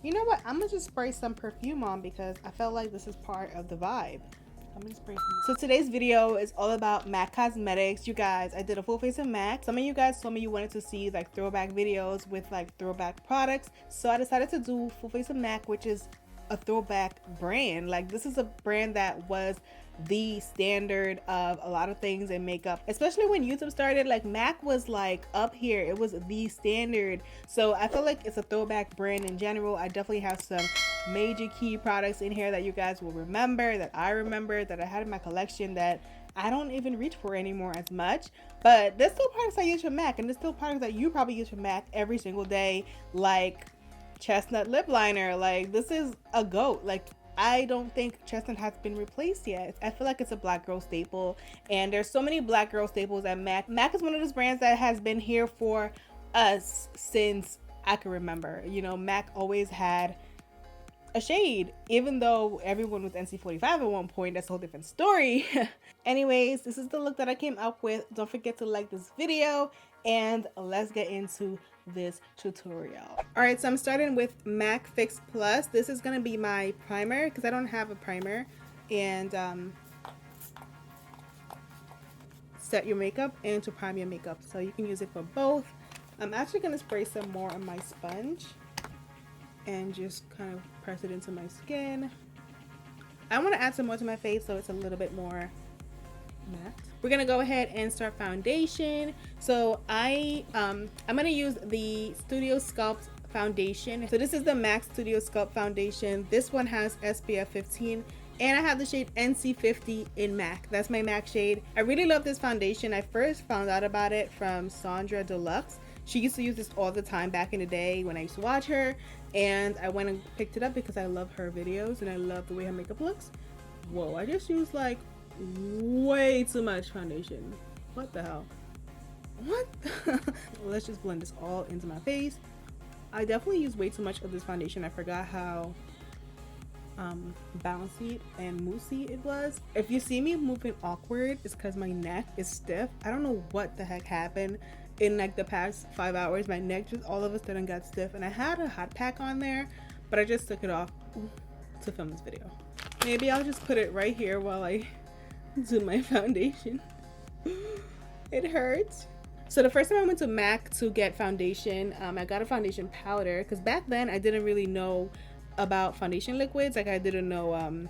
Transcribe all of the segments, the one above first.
You know what? I'm gonna just spray some perfume on because I felt like this is part of the vibe. I'm gonna spray some. So today's video is all about MAC Cosmetics. You guys, I did a full face of MAC. Some of you guys told me you wanted to see like throwback videos with like throwback products. So I decided to do full face of MAC, which is a throwback brand. Like this is a brand that was the standard of a lot of things in makeup, especially when YouTube started. Like MAC was like up here, it was the standard. So I feel like it's a throwback brand in general. I definitely have some major key products in here that you guys will remember, that I remember, that I had in my collection that I don't even reach for anymore as much. But there's still products I use from MAC, and there's still products that you probably use from MAC every single day, like Chestnut Lip Liner. Like this is a GOAT. Like I don't think Chestnut has been replaced yet. I feel like it's a black girl staple, and there's so many black girl staples at MAC. MAC is one of those brands that has been here for us since I can remember. You know, MAC always had a shade, even though everyone was NC45 at one point. That's a whole different story. Anyways, this is the look that I came up with. Don't forget to like this video, and let's get into this tutorial. All right, so I'm starting with MAC Fix Plus. This is gonna be my primer because I don't have a primer. And set your makeup and to prime your makeup, so you can use it for both. I'm actually gonna spray some more on my sponge and just kind of press it into my skin. I want to add some more to my face so it's a little bit more matte. We're gonna go ahead and start foundation. So I'm gonna use the Studio Sculpt foundation. So this is the MAC Studio Sculpt foundation. This one has SPF 15, and I have the shade NC50 in MAC. That's my MAC shade. I really love this foundation. I first found out about it from Sandra Deluxe. She used to use this all the time back in the day when I used to watch her, and I went and picked it up because I love her videos and I love the way her makeup looks. Whoa, I just used like way too much foundation. What the hell? What? Let's just blend this all into my face. I definitely used way too much of this foundation. I forgot how bouncy and moussey it was. If you see me moving awkward, it's because my neck is stiff. I don't know what the heck happened in like the past 5 hours. My neck just all of a sudden got stiff, and I had a hot pack on there, but I just took it off to film this video. Maybe I'll just put it right here while I do my foundation. It hurts. So the first time I went to MAC to get foundation, I got a foundation powder because back then I didn't really know about foundation liquids. Like I didn't know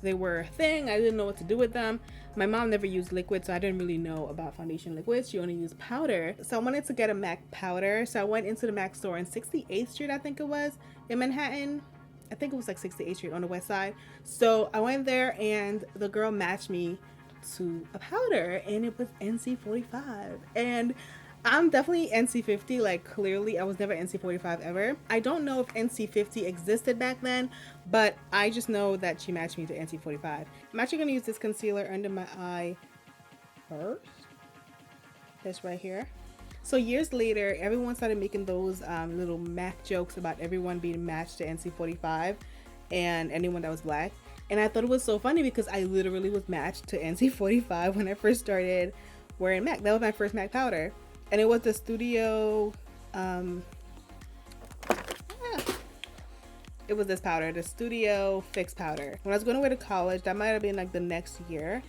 they were a thing. I didn't know what to do with them. My mom never used liquid, so I didn't really know about foundation liquids. She only used powder. So I wanted to get a MAC powder. So I went into the MAC store on 68th Street, I think it was, in Manhattan. I think it was like 68th Street on the west side. So I went there and the girl matched me to a powder, and it was NC45. And I'm definitely NC50, like clearly I was never NC45 ever. I don't know if NC50 existed back then, but I just know that she matched me to NC45. I'm actually gonna use this concealer under my eye first. This right here. So years later, everyone started making those little MAC jokes about everyone being matched to NC45 and anyone that was black. And I thought it was so funny because I literally was matched to NC45 when I first started wearing MAC. That was my first MAC powder. And it was the Studio, it was this powder, the Studio Fix powder. When I was going away to college, that might have been like the next year,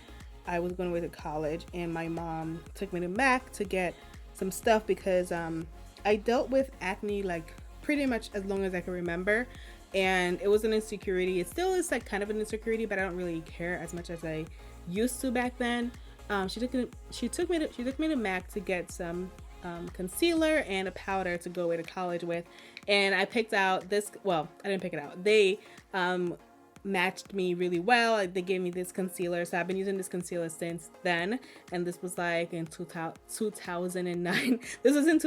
I was going away to college, and my mom took me to MAC to get some stuff because I dealt with acne like pretty much as long as I can remember. And it was an insecurity. It still is like kind of an insecurity, but I don't really care as much as I used to back then. She took me to MAC to get some concealer and a powder to go away to college with, and I picked out this. Well, I didn't pick it out. They matched me really well. They gave me this concealer, so I've been using this concealer since then. And this was like in 2009. This was in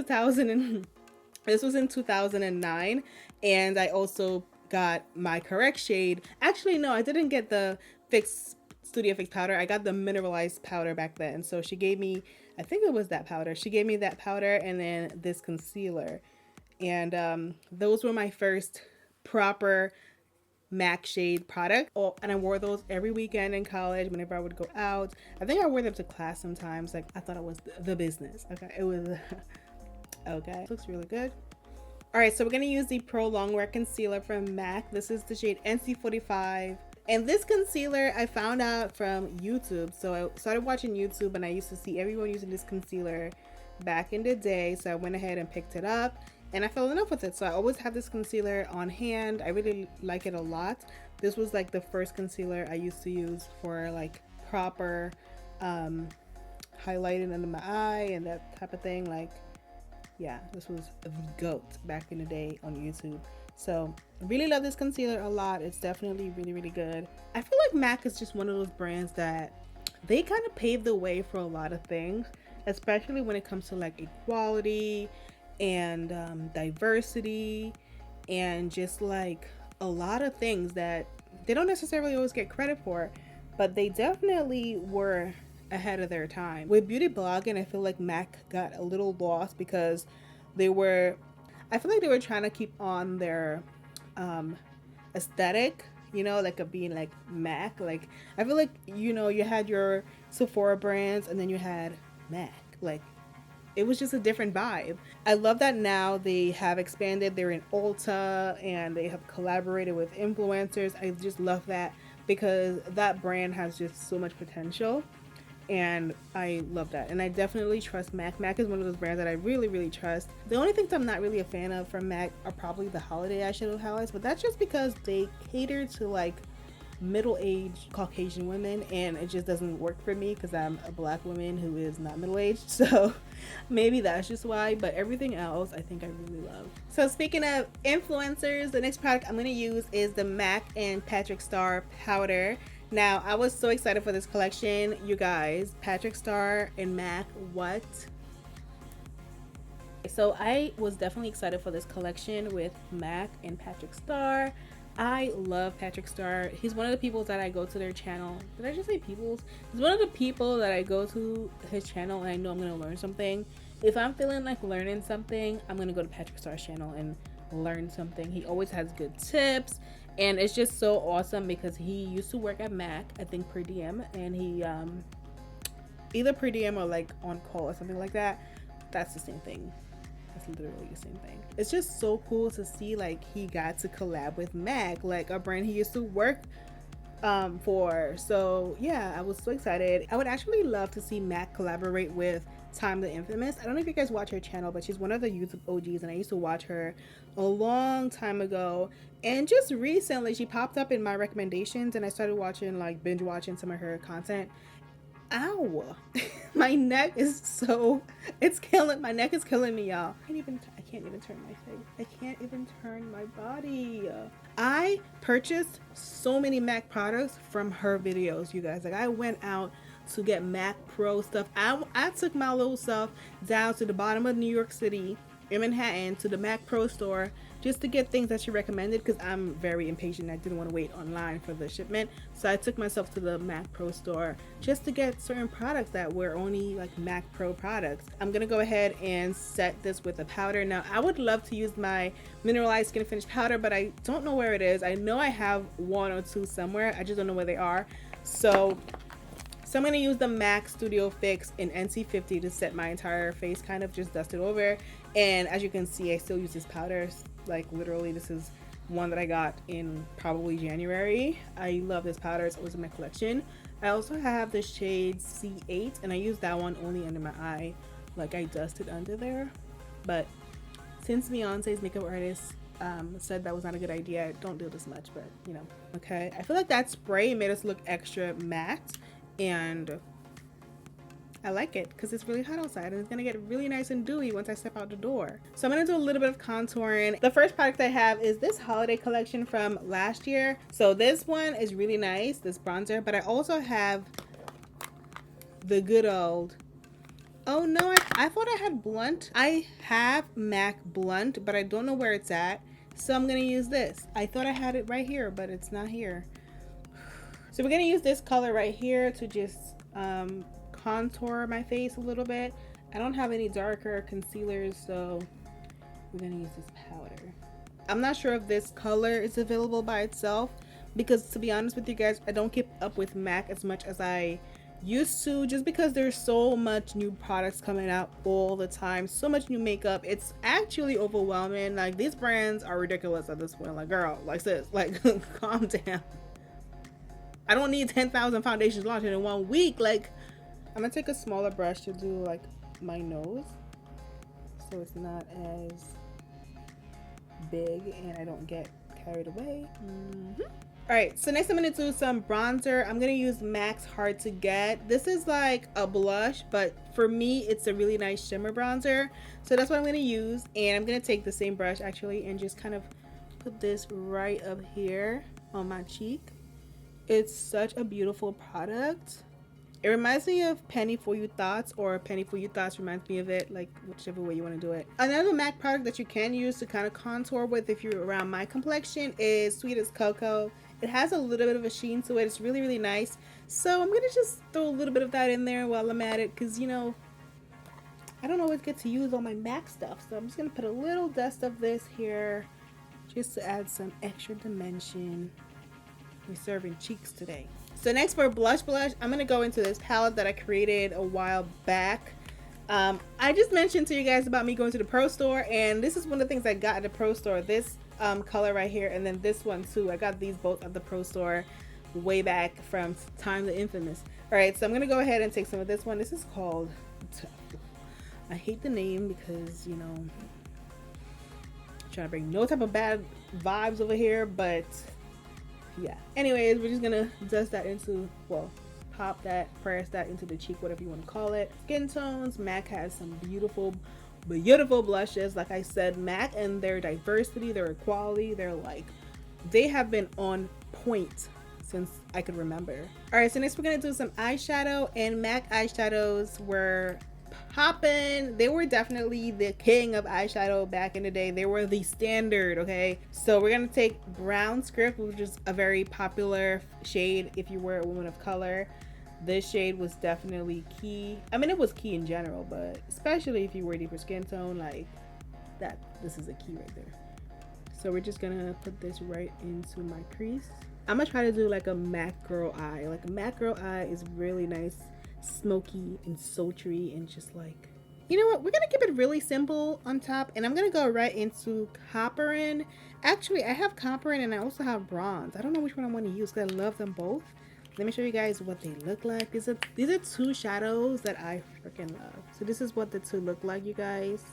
2009, and I also got my correct shade. Actually, no, I didn't get the Studio Fix powder. I got the mineralized powder back then. So she gave me, I think it was that powder. She gave me that powder and then this concealer. And those were my first proper MAC shade product. Oh, and I wore those every weekend in college whenever I would go out. I think I wore them to class sometimes. Like I thought it was the business. Okay, it was okay. This looks really good. All right, so we're gonna use the Prolongwear concealer from MAC. This is the shade NC45. And this concealer I found out from YouTube. So I started watching YouTube and I used to see everyone using this concealer back in the day. So I went ahead and picked it up and I fell in love with it. So I always have this concealer on hand. I really like it a lot. This was like the first concealer I used to use for like proper highlighting under my eye and that type of thing. Like, yeah, this was the GOAT back in the day on YouTube. So I really love this concealer a lot. It's definitely really, really good. I feel like MAC is just one of those brands that they kind of paved the way for a lot of things, especially when it comes to like equality and diversity and just like a lot of things that they don't necessarily always get credit for, but they definitely were ahead of their time. With beauty blogging, I feel like MAC got a little lost because I feel like they were trying to keep on their aesthetic, you know, like of being like MAC. Like I feel like, you know, you had your Sephora brands and then you had MAC. Like it was just a different vibe. I love that now they have expanded. They're in Ulta and they have collaborated with influencers. I just love that because that brand has just so much potential. And I love that, and I definitely trust MAC. MAC is one of those brands that I really, really trust. The only things I'm not really a fan of from MAC are probably the holiday eyeshadow highlights, but that's just because they cater to like middle-aged Caucasian women, and it just doesn't work for me because I'm a black woman who is not middle-aged. So maybe that's just why, but everything else I think I really love. So speaking of influencers, the next product I'm going to use is the MAC and PatickStarrr Powder. Now, I was so excited for this collection, you guys. PatickStarrr and MAC, what? So I was definitely excited for this collection with MAC and PatickStarrr. I love PatickStarrr. He's one of the people that I go to their channel. Did I just say people's? He's one of the people that I go to his channel and I know I'm going to learn something. If I'm feeling like learning something, I'm going to go to PatickStarr's channel and learn something. He always has good tips. And it's just so awesome because he used to work at MAC, I think per diem, and he either per diem or like on call or something like that. That's the same thing. That's literally the same thing. It's just so cool to see like he got to collab with MAC, like a brand he used to work for. So yeah, I was so excited. I would actually love to see MAC collaborate with Time the Infamous. I don't know if you guys watch her channel, but she's one of the YouTube OGs and I used to watch her a long time ago, and just recently she popped up in my recommendations and I started watching, like binge watching some of her content. Ow. My neck is so, my neck is killing me, y'all. I can't even turn my face. I can't even turn my body. I purchased so many MAC products from her videos, you guys. Like I went out to get MAC Pro stuff. I took my little stuff down to the bottom of New York City in Manhattan to the MAC Pro store just to get things that she recommended because I'm very impatient. I didn't want to wait online for the shipment, so I took myself to the MAC Pro store just to get certain products that were only like MAC Pro products. I'm gonna go ahead and set this with a powder. Now I would love to use my mineralized skin finish powder, but I don't know where it is. I know I have one or two somewhere, I just don't know where they are. So I'm going to use the MAC Studio Fix in NC50 to set my entire face, kind of just dust it over. And as you can see, I still use this powder. Like literally, this is one that I got in probably January. I love this powder. It's always in my collection. I also have the shade C8 and I use that one only under my eye. Like I dusted under there. But since Beyonce's makeup artist said that was not a good idea, don't do this much, but you know, okay. I feel like that spray made us look extra matte. And I like it because it's really hot outside and it's gonna get really nice and dewy once I step out the door. So I'm gonna do a little bit of contouring. The first product I have is this holiday collection from last year. So this one is really nice, this bronzer, but I also have the good old, oh no, I thought I had blunt. I have MAC blunt, but I don't know where it's at. So I'm gonna use this. I thought I had it right here, but it's not here. So we're gonna use this color right here to just contour my face a little bit. I don't have any darker concealers, so we're gonna use this powder. I'm not sure if this color is available by itself because, to be honest with you guys, I don't keep up with MAC as much as I used to, just because there's so much new products coming out all the time, so much new makeup. It's actually overwhelming. Like, these brands are ridiculous at this point. Like, girl, like, sis, like, calm down. I don't need 10,000 foundations launching in 1 week. Like, I'm gonna take a smaller brush to do like my nose, so it's not as big and I don't get carried away. All right, so next I'm gonna do some bronzer. I'm gonna use MAC's Hard to Get. This is like a blush, but for me it's a really nice shimmer bronzer, so that's what I'm gonna use. And I'm gonna take the same brush actually and just kind of put this right up here on my cheek. It's such a beautiful product. It reminds me of Penny For You Thoughts, or Penny For You Thoughts reminds me of it, like whichever way you want to do it. Another MAC product that you can use to kind of contour with if you're around my complexion is Sweet as Cocoa. It has a little bit of a sheen to it. It's really, really nice. So I'm going to just throw a little bit of that in there while I'm at it, because, you know, I don't always get to use all my MAC stuff. So I'm just going to put a little dust of this here just to add some extra dimension. We're serving cheeks today. So next for blush, I'm going to go into this palette that I created a while back. I just mentioned to you guys about me going to the Pro Store, and this is one of the things I got at the Pro Store. This color right here, and then this one too. I got these both at the Pro Store way back from Time the Infamous. Alright, so I'm going to go ahead and take some of this one. This is called, I hate the name because, you know, I'm trying to bring no type of bad vibes over here, but yeah. Anyways, we're just gonna dust that into, well, pop that, press that into the cheek, whatever you want to call it. Skin tones. MAC has some beautiful, beautiful blushes. Like I said, MAC and their diversity, their equality, they're like, they have been on point since I could remember. All right, so next we're gonna do some eyeshadow, and MAC eyeshadows were poppin'. They were definitely the king of eyeshadow back in the day. They were the standard, okay? So we're gonna take Brown Script, which is a very popular shade if you were a woman of color. This shade was definitely key. I mean, it was key in general, but especially if you were a deeper skin tone, like that, this is a key right there. So we're just gonna put this right into my crease. I'm gonna try to do like a MAC girl eye. Like a MAC girl eye is really nice, smoky and sultry, and just like, you know what, we're gonna keep it really simple on top, and I'm gonna go right into Copperin. Actually, I have Copperin and I also have Bronze. I don't know which one I want to use because I love them both. Let me show you guys what they look like. These are two shadows that I freaking love. So this is what the two look like, you guys.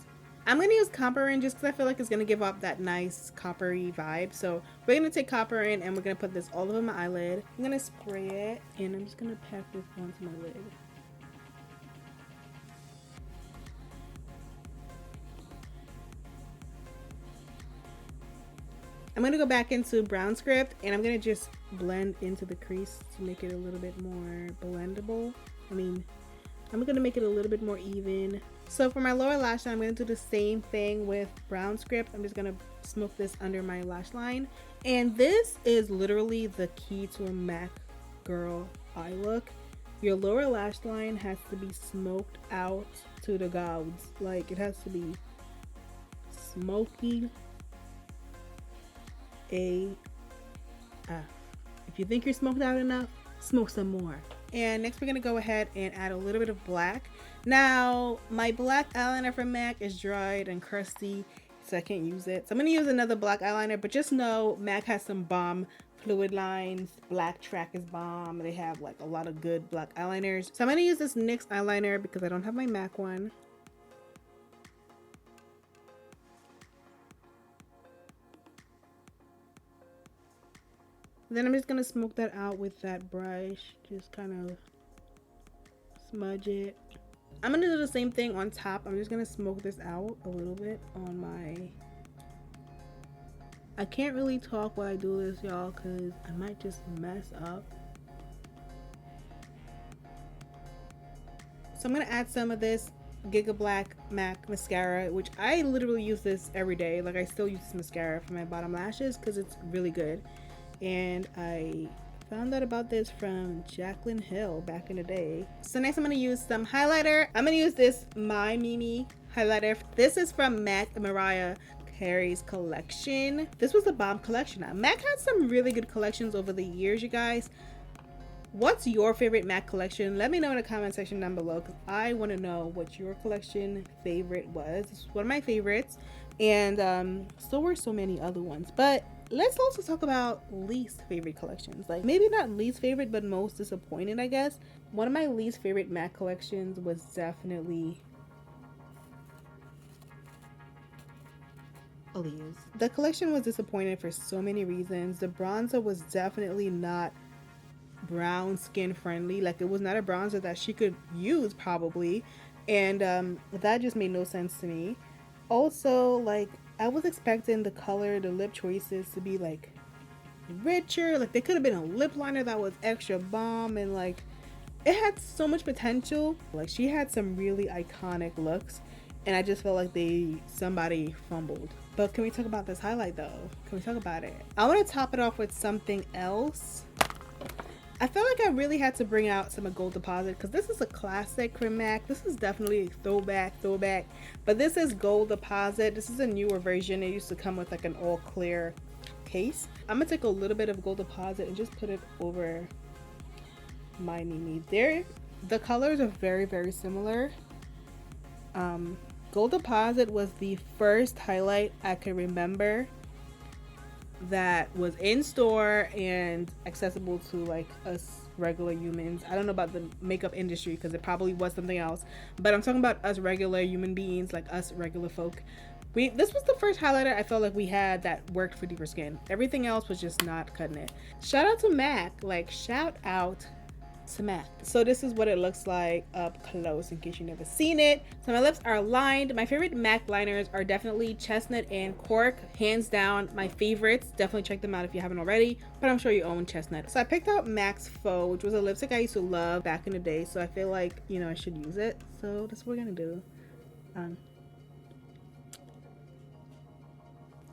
I'm gonna use Copperin just because I feel like it's gonna give up that nice coppery vibe. So we're gonna take Copperin and we're gonna put this all over my eyelid. I'm gonna spray it and I'm just gonna pat this onto my lid. I'm gonna go back into Brown Script and I'm gonna just blend into the crease to make it a little bit more blendable. I'm gonna make it a little bit more even. So for my lower lash line, I'm gonna do the same thing with Brown Script. I'm just gonna smoke this under my lash line. And this is literally the key to a MAC girl eye look. Your lower lash line has to be smoked out to the gouds. Like, it has to be smoky AF. If you think you're smoked out enough, smoke some more. And next we're gonna go ahead and add a little bit of black. Now my black eyeliner from MAC is dried and crusty, so I can't use it. So I'm gonna use another black eyeliner, but just know MAC has some bomb fluid lines. Black Track is bomb. They have like a lot of good black eyeliners. So I'm gonna use this NYX eyeliner because I don't have my MAC one. Then I'm just gonna smoke that out with that brush. Just kind of smudge it. I'm gonna do the same thing on top. I'm just gonna smoke this out a little bit on my... I can't really talk while I do this, y'all, because I might just mess up. So I'm gonna add some of this Giga Black MAC mascara, which I literally use this every day. Like, I still use this mascara for my bottom lashes because it's really good. And I found out about this from Jaclyn Hill back in the day. So next I'm going to use some highlighter. I'm going to use this My Mimi highlighter. This is from MAC and Mariah Carey's collection. This was a bomb collection. Now, MAC had some really good collections over the years, you guys. What's your favorite MAC collection? Let me know in the comment section down below, because I want to know what your collection favorite was. It's one of my favorites, and so were so many other ones. But let's also talk about least favorite collections. Like, maybe not least favorite, but most disappointed, I guess. One of my least favorite MAC collections was definitely Aaliyah's. The collection was disappointing for so many reasons. The bronzer was definitely not brown skin friendly. Like, it was not a bronzer that she could use probably, and that just made no sense to me. Also, like, I was expecting the color, the lip choices to be like richer. Like, there could have been a lip liner that was extra bomb, and like, it had so much potential. Like, she had some really iconic looks, and I just felt like somebody fumbled. But can we talk about this highlight though? Can we talk about it? I want to top it off with something else. I felt like I really had to bring out some of Gold Deposit, because this is a classic from MAC. This is definitely a throwback. But this is Gold Deposit. This is a newer version. It used to come with like an all clear case. I'm gonna take a little bit of Gold Deposit and just put it over my Mimi. The colors are very, very similar. Gold Deposit was the first highlight I could remember that was in store and accessible to like us regular humans. I don't know about the makeup industry, because it probably was something else, but I'm talking about us regular human beings, like us regular folk. This was the first highlighter I felt like we had that worked for deeper skin. Everything else was just not cutting it. Shout out to MAC. Like, shout out to MAC. So this is what it looks like up close, in case you've never seen it. So my lips are lined. My favorite MAC liners are definitely Chestnut and Cork, hands down my favorites. Definitely check them out if you haven't already, but I'm sure you own Chestnut. So I picked out MAC's Faux, which was a lipstick I used to love back in the day, so I feel like, you know, I should use it. So that's what we're gonna do.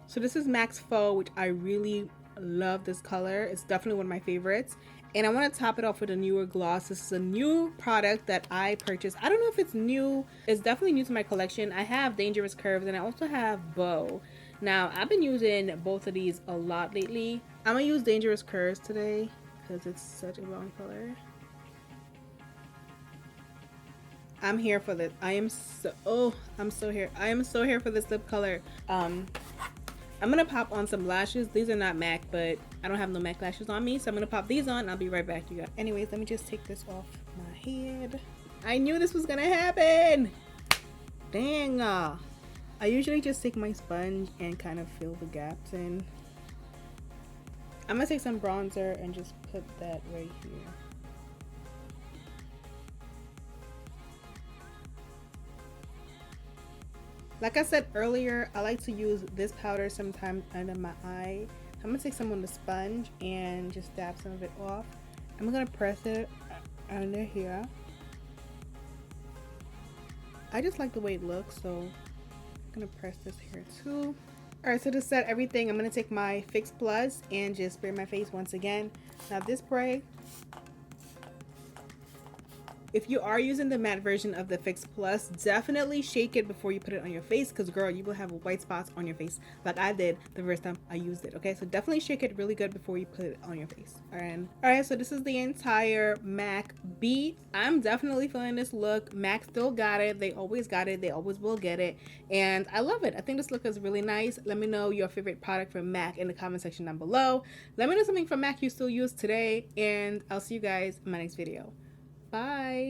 So this is MAC's Faux, which I really love this color. It's definitely one of my favorites. And I want to top it off with a newer gloss. This is a new product that I purchased. I don't know if it's new. It's definitely new to my collection. I have Dangerous Curves and I also have Bow. Now, I've been using both of these a lot lately. I'm going to use Dangerous Curves today because it's such a long color. I'm here for this. I'm so here. I am so here for this lip color. I'm gonna pop on some lashes. These are not MAC, but I don't have no MAC lashes on me, so I'm gonna pop these on and I'll be right back, you guys. Anyways, let me just take this off my head. I knew this was gonna happen. Dang. I usually just take my sponge and kind of fill the gaps in. I'm gonna take some bronzer and just put that right here. Like I said earlier, I like to use this powder sometimes under my eye. I'm gonna take some on the sponge and just dab some of it off. I'm gonna press it under here. I just like the way it looks, so I'm gonna press this here too. Alright, so to set everything, I'm gonna take my Fix Plus and just spray my face once again. Now this spray, if you are using the matte version of the Fix Plus, definitely shake it before you put it on your face, because girl, you will have white spots on your face like I did the first time I used it. Okay, so definitely shake it really good before you put it on your face. Alright, so this is the entire MAC beat. I'm definitely feeling this look. MAC still got it. They always got it. They always will get it, and I love it. I think this look is really nice. Let me know your favorite product from MAC in the comment section down below. Let me know something from MAC you still use today, and I'll see you guys in my next video. Bye.